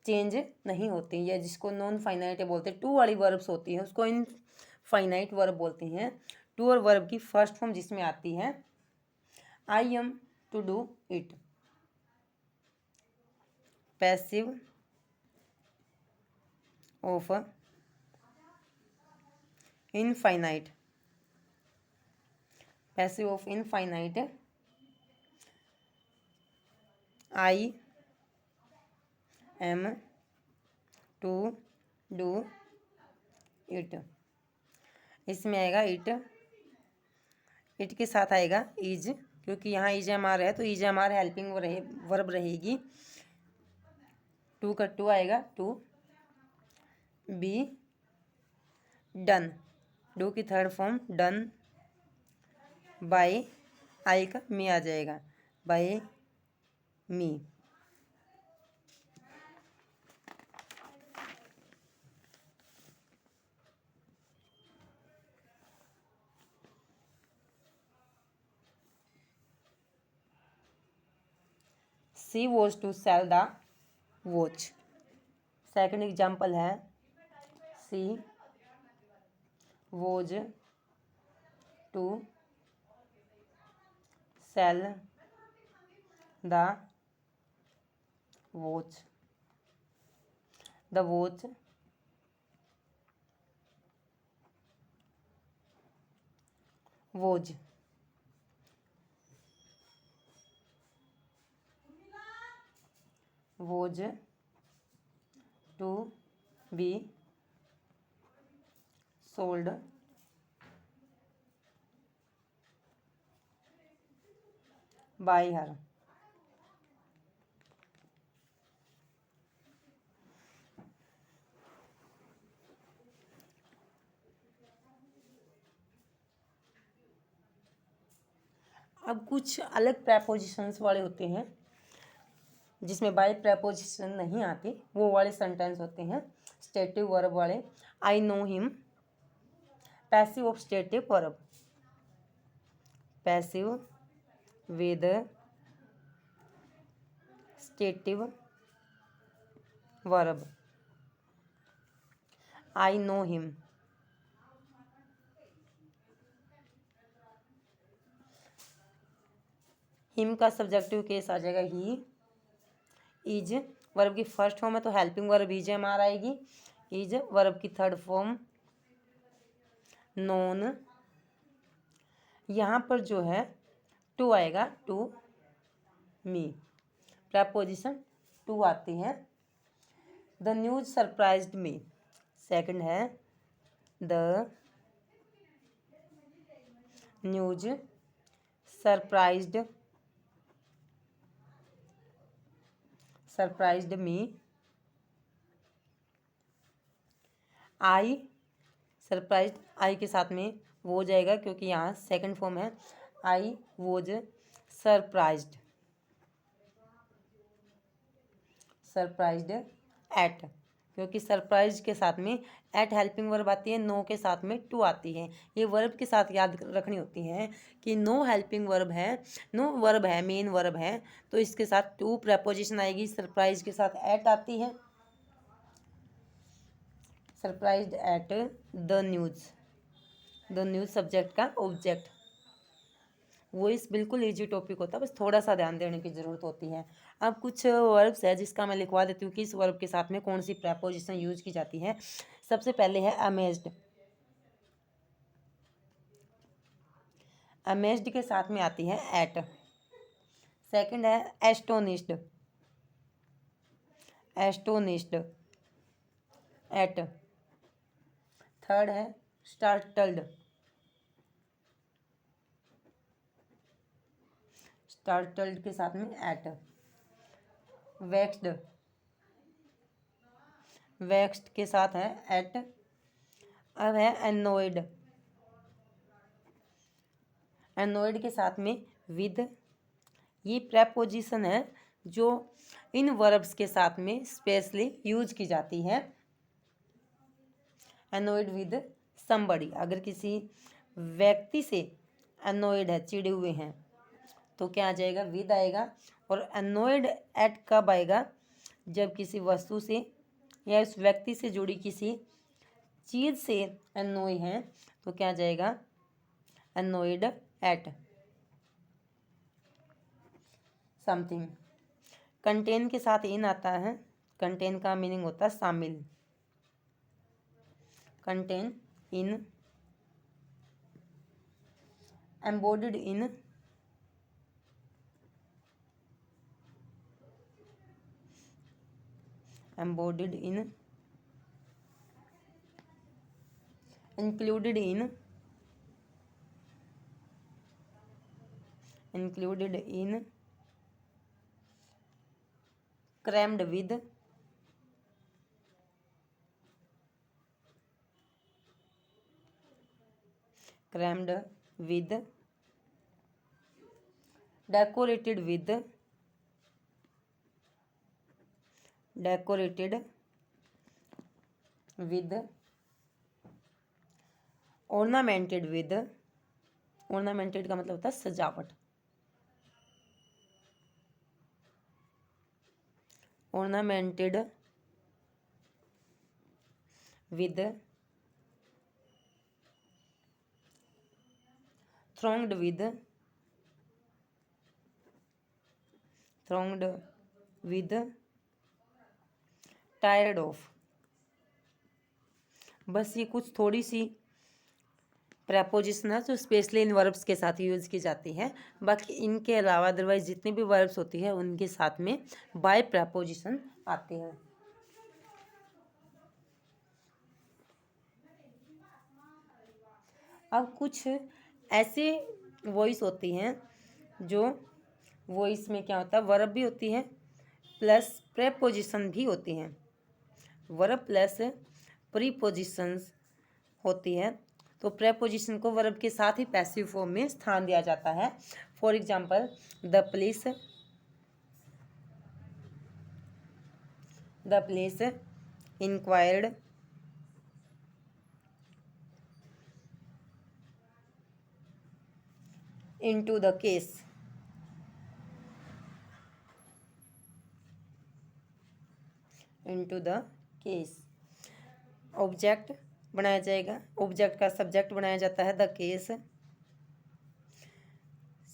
चेंज नहीं होती है, जिसको नॉन फाइनाइट बोलते हैं। टू वाली वर्ब्स होती है उसको इनफाइनाइट वर्ब बोलते हैं। टू और वर्ब की फर्स्ट फॉर्म जिसमें आती है I am to do it. Passive of infinite, passive of infinite I am to do it. इसमें आएगा इट, इट के साथ आएगा इज, क्योंकि यहाँ इज एम आर है तो is am are helping verb रहेगी। टू का टू आएगा टू बी डन, डू की third form done by, I का मी आ जाएगा by me. She was to sell the watch. Second example है she was to sell the watch. The watch was was to be sold by her. अब कुछ अलग prepositions वाले होते हैं जिसमें बाय प्रेपोजिशन नहीं आती, वो वाले सेंटेंस होते हैं स्टेटिव वर्ब वाले। I know him, passive of stative verb, passive with stative verb I know him. Him का सब्जेक्टिव केस आ जाएगा ही। इज वर्ब की फर्स्ट फॉर्म है तो helping verb is am are आएगी। इज वर्ब की third form known. यहाँ पर जो है टू आएगा टू मी, प्रपोजिशन टू आती है। The news surprised me. Second है the news surprised me. I surprised, I के साथ में वो हो जाएगा क्योंकि यहाँ सेकंड फॉर्म है। I was surprised, surprised eight, क्योंकि सरप्राइज के साथ में एट हेल्पिंग वर्ब आती है, नो के साथ में टू आती है। ये वर्ब के साथ याद रखनी होती है कि नो हेल्पिंग वर्ब है, नो वर्ब है, मेन वर्ब है, तो इसके साथ टू प्रेपोजिशन आएगी। सरप्राइज के साथ एट आती है, surprised at the news, the news subject का ऑब्जेक्ट। वो इस बिल्कुल इजी टॉपिक होता है, बस थोड़ा सा ध्यान देने की ज़रूरत होती है। अब कुछ वर्ब्स है जिसका मैं लिखवा देती हूँ कि इस वर्ब के साथ में कौन सी प्रेपोजिशन यूज की जाती है। सबसे पहले है अमेज्ड। अमेज्ड के साथ में आती है एट। सेकंड है एस्टोनिश्ड, एस्टोनिश्ड एट। थर्ड है स्टार्टल्ड, स्टार्टल्ड के साथ में एट। वेक्स्ड, वेक्स्ड के साथ है एट। अब है एनोइड, एनोइड के साथ में विद, ये प्रेपोजिशन है जो इन वर्ब्स के साथ में स्पेशली यूज की जाती है। एनोइड विद समबडी, अगर किसी व्यक्ति से एनोइड है, चिड़े हुए हैं, तो क्या आ जाएगा, विद आएगा। और एनोइड एट कब आएगा, जब किसी वस्तु से या उस व्यक्ति से जुड़ी किसी चीज़ से एनोई है, तो क्या आ जाएगा, एनोइड एट समथिंग। कंटेन के साथ इन आता है, कंटेन का मीनिंग होता है शामिल, contain in, embodied in, embodied in, included in, included in, crammed with, crammed with, decorated with, decorated with, ornamented with, ornamented का मतलब होता है सजावट, ornamented with, thronged with, thronged with, tired of। बस ये कुछ थोड़ी सी प्रेपोजिशन है जो स्पेशली इन वर्ब्स के साथ यूज की जाती है। बाकी इनके अलावा अदरवाइज जितनी भी वर्ब्स होती है उनके साथ में बाय प्रेपोजिशन आते हैं। अब कुछ ऐसे वॉइस होती हैं जो वॉइस में क्या होता है, वर्ब भी होती है प्लस प्रेपोजिशन भी होती हैं, वर्ब प्लस प्रीपोजिशंस होती है। तो प्रेपोजिशन को वर्ब के साथ ही पैसिव फॉर्म में स्थान दिया जाता है। For example the police, the police inquired, into the case, into the case. Object बनाया जाएगा, ऑब्जेक्ट का सब्जेक्ट बनाया जाता है द केस।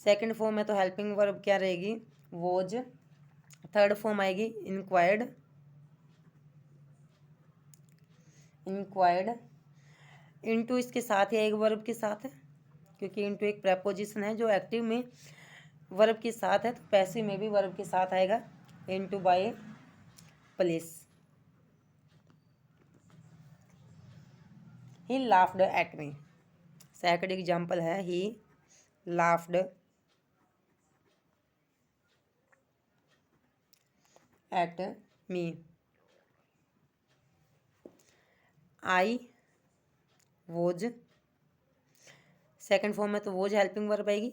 सेकंड फॉर्म है तो हेल्पिंग वर्ब क्या रहेगी, वॉज। थर्ड फॉर्म आएगी इंक्वायर्ड, इंक्वायर्ड। इनटू इसके साथ ही आएगा वर्ब के साथ, क्योंकि इनटू एक प्रेपोजिशन है जो एक्टिव में वर्ब के साथ है, तो पैसिव में भी वर्ब के साथ आएगा, into by police. He laughed at me, second example है he laughed at me. I was, second form में तो वोज हेल्पिंग वर्ब आएगी,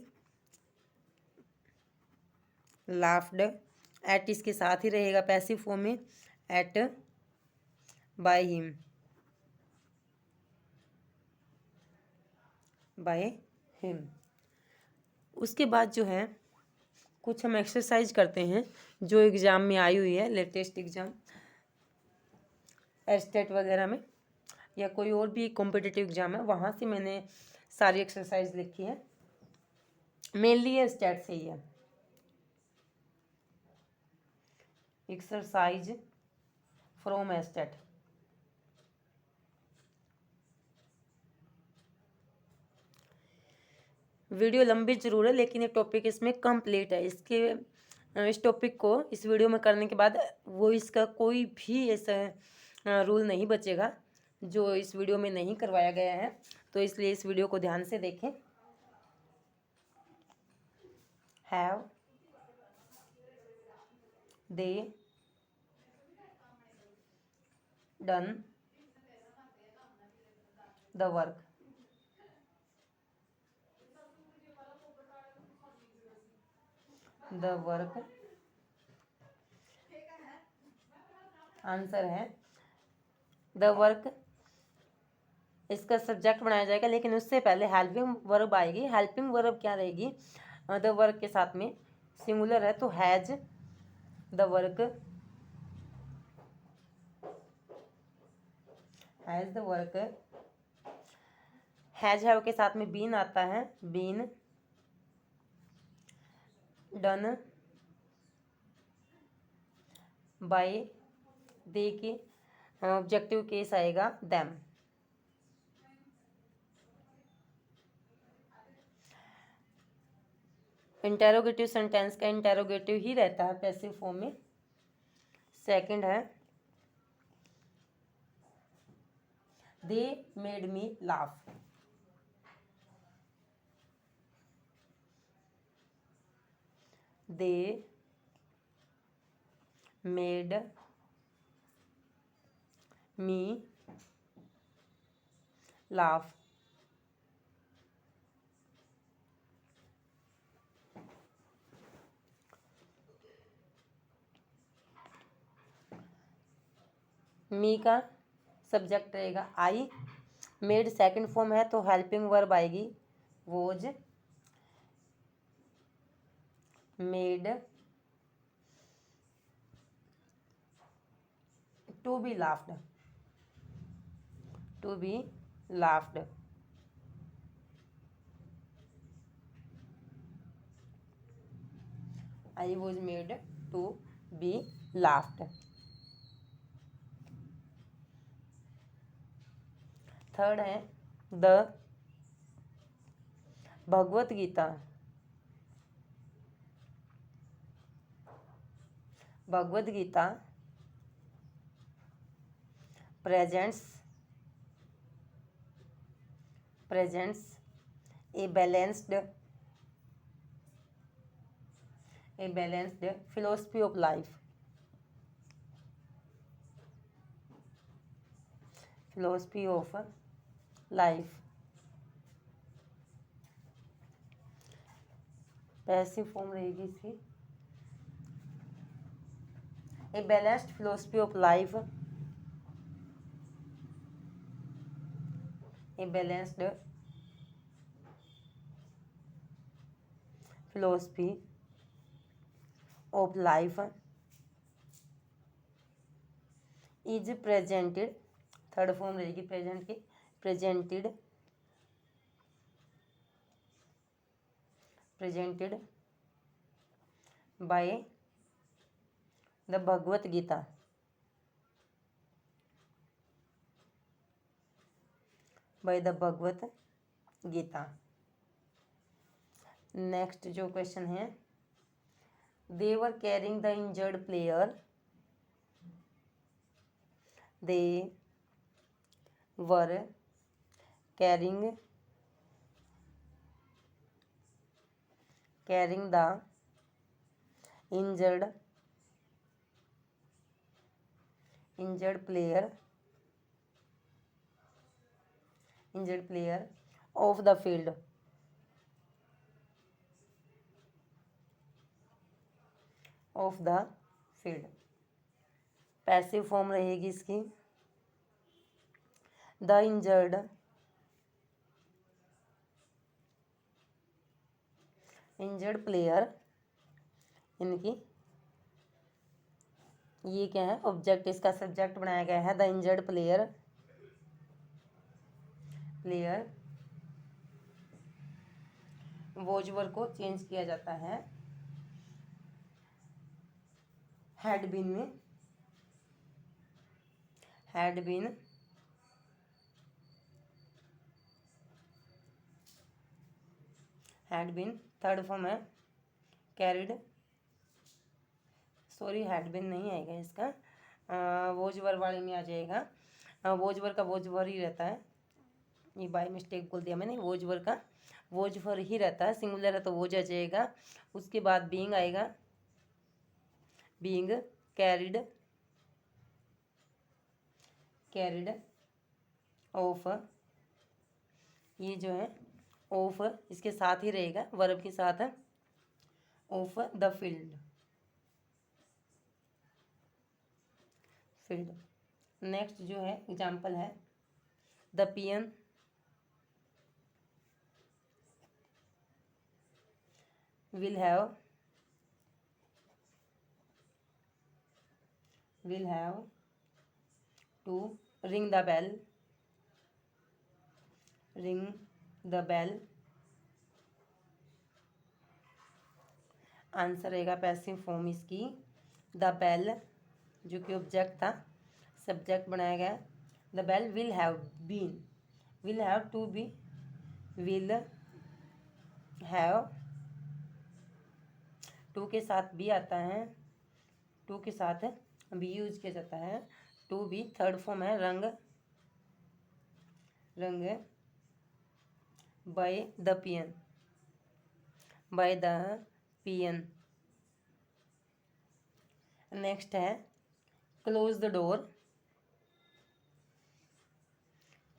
लाफ्ड एट इसके साथ ही रहेगा पैसिव फॉर्म में, at by him, by him. उसके बाद जो है कुछ हम एक्सरसाइज करते हैं जो एग्ज़ाम में आई हुई है, लेटेस्ट एग्ज़ाम एस्टेट वगैरह में या कोई और भी कॉम्पिटिटिव एग्ज़ाम है, वहाँ से मैंने सारी एक्सरसाइज लिखी है, मेनली ये स्टेट से ही है। Exercise from estate. वीडियो लंबी जरूर है लेकिन ये टॉपिक इसमें कंप्लीट है। इस टॉपिक को इस वीडियो में करने के बाद वो इसका कोई भी ऐसा रूल नहीं बचेगा जो इस वीडियो में नहीं करवाया गया है, तो इसलिए इस वीडियो को ध्यान से देखें। Have they done the work. The work, answer है द वर्क। इसका सब्जेक्ट बनाया जाएगा, लेकिन उससे पहले हेल्पिंग वर्ब आएगी। हेल्पिंग वर्ब क्या रहेगी? द वर्क के साथ में सिंगुलर है तो has the work, has the work. Have के साथ में बीन आता है, बीन डन बाय दे के ऑब्जेक्टिव केस आएगा देम। इंटेरोगेटिव सेंटेंस का इंटेरोगेटिव ही रहता है पैसिव फॉर्म में। सेकंड है they made me laugh, they made me laugh. Me का सब्जेक्ट रहेगा आई, मेड सेकंड फॉर्म है तो हेल्पिंग वर्ब आएगी was, made to be laughed, to be laughed. I was made to be laughed. Third है the Bhagavad Gita, Bhagavad Gita presents a balanced philosophy of life, philosophy of life। Passive form रहेगी इसकी a balanced philosophy of life, a balanced philosophy of life is presented, third form रहेगी present की, presented by the Bhagavad Gita, by the Bhagavad Gita. Next जो question है they were carrying the injured player, they were carrying the injured player off the field, passive form रहेगी इसकी the injured player, इनकी ये क्या है ऑब्जेक्ट, इसका सब्जेक्ट बनाया गया है द इंजर्ड प्लेयर वोजवर को चेंज किया जाता है हैड बीन में, थर्ड फॉर्म है कैरिड, सॉरी हैड बीन नहीं आएगा इसका, वोजवर वाले में आ जाएगा। वोजवर का वोजवर ही रहता है, ये बाय मिस्टेक बोल दिया मैंने, वोजवर का वोजवर ही रहता है, सिंगुलर है तो वोज आ जाएगा। उसके बाद बीइंग आएगा, बीइंग कैरिड ऑफ, ये जो है ऑफ इसके साथ ही रहेगा वर्ब के साथ, ऑफ द फील्ड। नेक्स्ट जो है एग्जाम्पल है the peon will have to ring the bell answer रहेगा पैसिव फॉर्म इसकी द बेल, जो कि ऑब्जेक्ट था, सब्जेक्ट बनाया गया। The bell will have been, will have to be, will have, to के साथ बी आता है, टू के साथ बी यूज किया जाता है, टू बी। थर्ड फॉर्म है rung by the peon, by the peon. Next है close the door,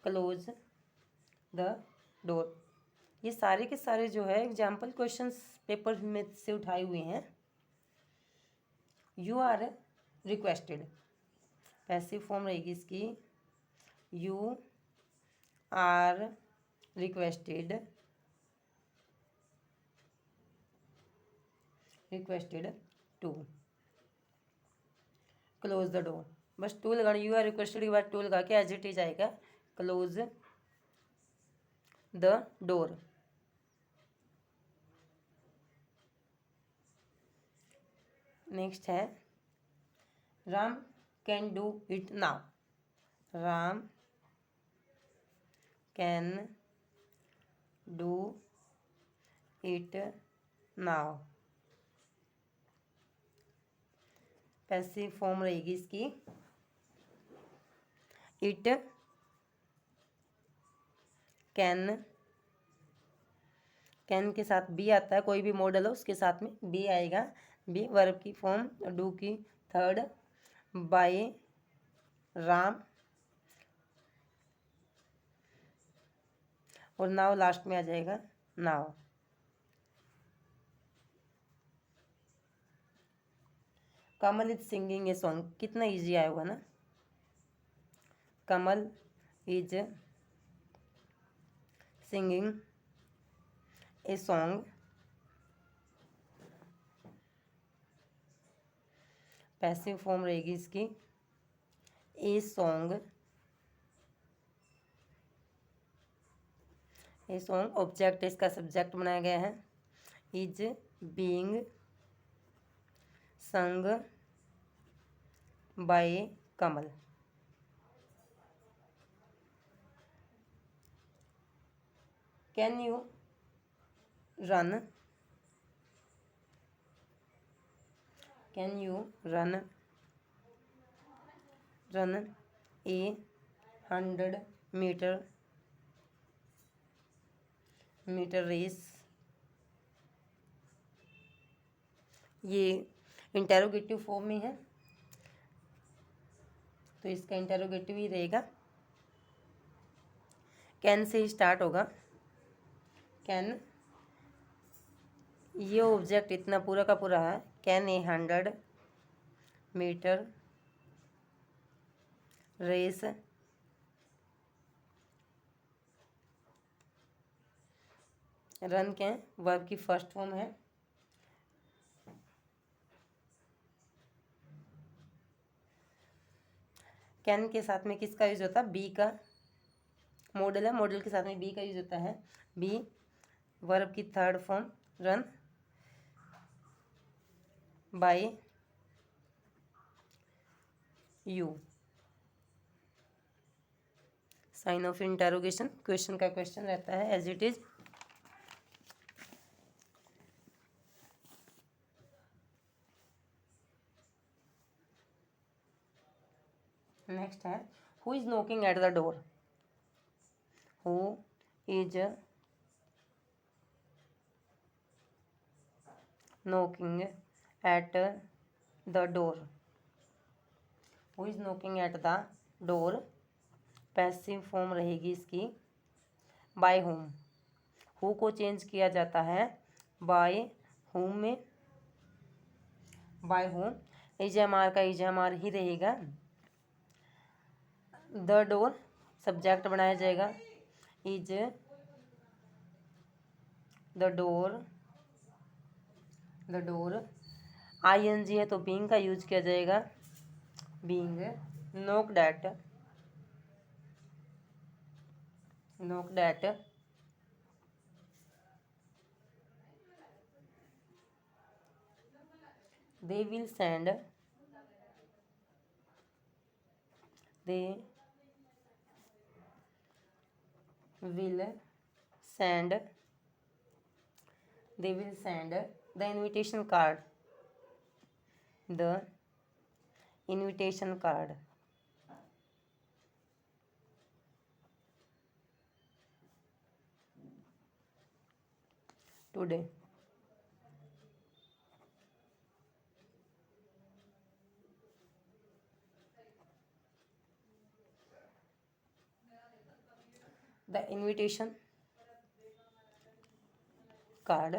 close the door. ये सारे के सारे जो है एग्जाम्पल क्वेश्चंस पेपर में से उठाए हुए हैं। You are requested, passive form रहेगी इसकी you are requested to close the door. बस टू लगाना, यू आर रिक्वेस्टेड के बाद टू लगा के एज इट इज आएगा क्लोज द डोर। नेक्स्ट है Ram can do it now, Ram can do it now. Passive form रहेगी इसकी इट कैन के साथ बी आता है, कोई भी मॉडल हो उसके साथ में बी आएगा, बी वर्ब की फॉर्म, डू की थर्ड, बाय राम, और नाउ लास्ट में आ जाएगा now. Kamal is singing a song, कितना इजी आया होगा ना। Kamal is singing a song, passive form रहेगी इसकी a song, a song object इसका सब्जेक्ट बनाया गया है, is being sung by Kamal. Can you run, can you run a 100 metre race. ये इंटेरोगेटिव फॉर्म में है तो इसका इंटेरोगेटिव ही रहेगा, कैन से ही स्टार्ट होगा। कैन, ये ऑब्जेक्ट इतना पूरा का पूरा है, can a 100 metre race, run के वर्ब की फर्स्ट फॉर्म है, कैन के साथ में किसका यूज होता है, बी का, मॉडल है, मॉडल के साथ में बी का यूज होता है, बी वर्ब की third form, run by you. Sign of interrogation, question का क्वेश्चन रहता है एज इट इज। नेक्स्ट है who is knocking at the door, who is knocking at the door, who is knocking at the door, passive form रहेगी इसकी by whom, who को change किया जाता है बाय होम में, बाय होम, इजएमआर का is am are ही रहेगा। द डोर सब्जेक्ट बनाया जाएगा, is the door, the door. ING है तो बीइंग का यूज किया जाएगा, being. Knocked at, knocked at, they will send, they will send, they will send the invitation card, the invitation card, today, the invitation card,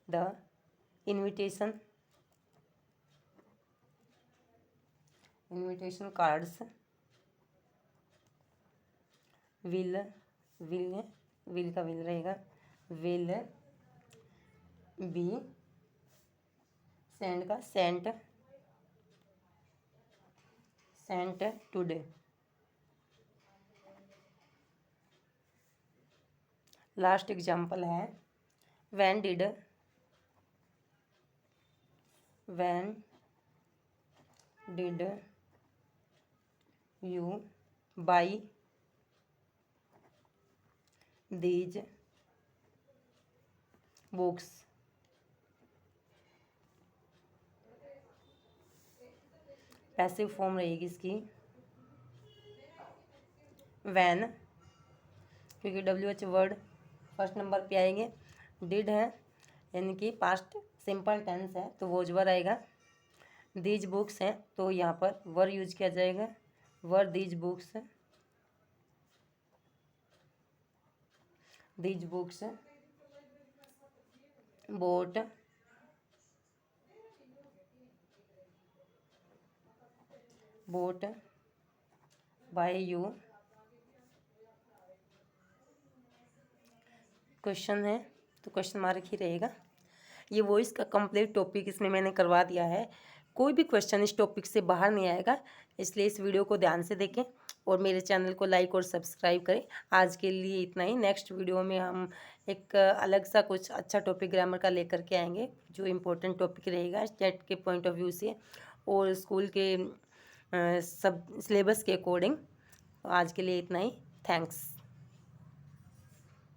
the invitation cards will का will रहेगा, will be send का sent today। Last example है when did you buy these books, passive form रहेगी इसकी when, क्योंकि WH word first number पे आएंगे। Did है यानी कि पास्ट सिंपल टेंस है तो वोज वर आएगा। दीज बुक्स हैं तो यहाँ पर वर यूज किया जाएगा, were these books, these books bought, bought by you. Question है तो क्वेश्चन मार्क ही रहेगा। ये वॉइस का कंप्लीट टॉपिक इसमें मैंने करवा दिया है, कोई भी क्वेश्चन इस टॉपिक से बाहर नहीं आएगा, इसलिए इस वीडियो को ध्यान से देखें और मेरे चैनल को लाइक और सब्सक्राइब करें। आज के लिए इतना ही, नेक्स्ट वीडियो में हम एक अलग सा कुछ अच्छा टॉपिक ग्रामर का लेकर के आएंगे जो इम्पोर्टेंट टॉपिक रहेगा स्टेट के पॉइंट ऑफ व्यू से और स्कूल के सब सिलेबस के अकॉर्डिंग। आज के लिए इतना ही, थैंक्स।